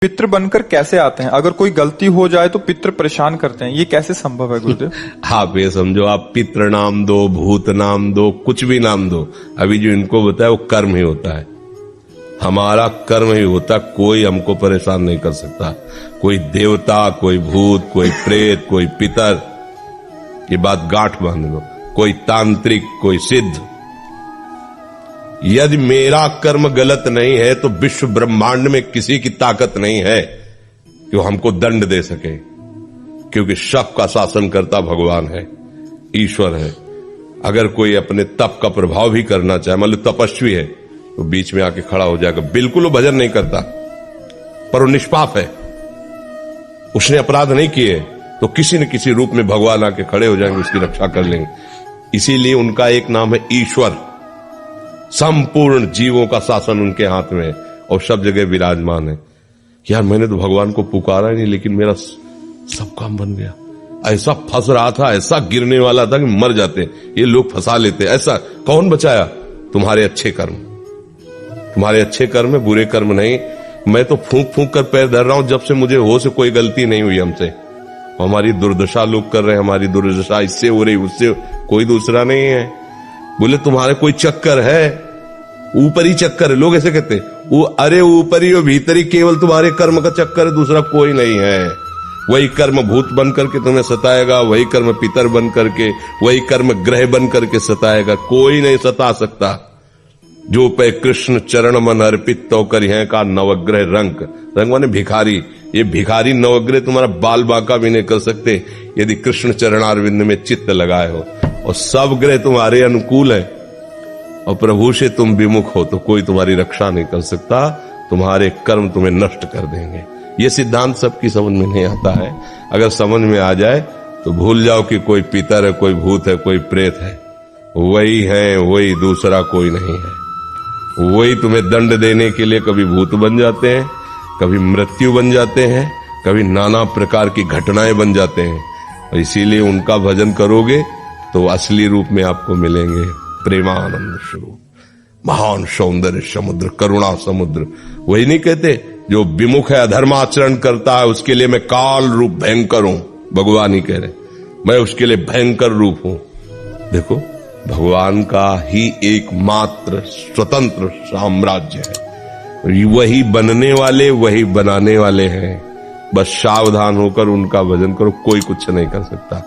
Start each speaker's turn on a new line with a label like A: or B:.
A: पितृ बनकर कैसे आते हैं? अगर कोई गलती हो जाए तो पितृ परेशान करते हैं, ये कैसे संभव है गुरुदेव?
B: आप ये समझो, आप पितृ नाम दो, भूत नाम दो, कुछ भी नाम दो, अभी जो इनको बताया वो कर्म ही होता है। हमारा कर्म ही होता है, कोई हमको परेशान नहीं कर सकता। कोई देवता, कोई भूत, कोई प्रेत, कोई पितर, ये बात गांठ बांध लो, कोई तांत्रिक, कोई सिद्ध। यदि मेरा कर्म गलत नहीं है तो विश्व ब्रह्मांड में किसी की ताकत नहीं है कि वो हमको दंड दे सके, क्योंकि सबका शासन करता भगवान है, ईश्वर है। अगर कोई अपने तप का प्रभाव भी करना चाहे, मान लो तपस्वी है, तो बीच में आके खड़ा हो जाएगा, बिल्कुल वो भजन नहीं करता, पर वो निष्पाप है, उसने अपराध नहीं किए, तो किसी न किसी रूप में भगवान आके खड़े हो जाएंगे, उसकी रक्षा कर लेंगे। इसीलिए उनका एक नाम है ईश्वर। संपूर्ण जीवों का शासन उनके हाथ में है और सब जगह विराजमान है। यार मैंने तो भगवान को पुकारा ही नहीं, लेकिन मेरा सब काम बन गया। ऐसा फंस रहा था, ऐसा गिरने वाला था कि मर जाते, ये लोग फंसा लेते। ऐसा कौन बचाया? तुम्हारे अच्छे कर्म, तुम्हारे अच्छे कर्म है, बुरे कर्म नहीं। मैं तो फूंक फूंक कर पैर धर रहा हूं, जब से मुझे हो से कोई गलती नहीं हुई हमसे। हमारी दुर्दशा लोग कर रहे हैं, हमारी दुर्दशा इससे हो रही, उससे, कोई दूसरा नहीं है। बोले तुम्हारे कोई चक्कर है, ऊपरी चक्कर है, लोग ऐसे कहते हैं। वो अरे ऊपरी और भीतरी, केवल तुम्हारे कर्म का चक्कर है, दूसरा कोई नहीं है। वही कर्म भूत बन करके तुम्हें सताएगा, वही कर्म पितर बन करके, वही कर्म ग्रह बन करके सताएगा, कोई नहीं सता सकता। जो पे कृष्ण चरण मन अर्पित तो करिए का नवग्रह रंग, रंग माने भिखारी। ये भिखारी नवग्रह तुम्हारा बाल बांका भी नहीं कर सकते यदि कृष्ण चरणारविंद में चित्त लगाए हो। और सब ग्रह तुम्हारे अनुकूल है और प्रभु से तुम विमुख हो तो कोई तुम्हारी रक्षा नहीं कर सकता, तुम्हारे कर्म तुम्हें नष्ट कर देंगे। ये सिद्धांत सबकी समझ में नहीं आता है। अगर समझ में आ जाए तो भूल जाओ कि कोई पितर है, कोई भूत है, कोई प्रेत है। वही है, वही, दूसरा कोई नहीं है। वही तुम्हें दंड देने के लिए कभी भूत बन जाते हैं, कभी मृत्यु बन जाते हैं, कभी नाना प्रकार की घटनाएं बन जाते हैं। और इसीलिए उनका भजन करोगे तो असली रूप में आपको मिलेंगे प्रेमानंद स्वरूप, महान सौंदर्य समुद्र, करुणा समुद्र। वही नहीं कहते जो विमुख है, अधर्माचरण करता है, उसके लिए मैं काल रूप भयंकर हूं। भगवान ही कह रहे, मैं उसके लिए भयंकर रूप हूं। देखो, भगवान का ही एकमात्र स्वतंत्र साम्राज्य है। वही बनने वाले, वही बनाने वाले हैं। बस सावधान होकर उनका भजन करो, कोई कुछ नहीं कर सकता।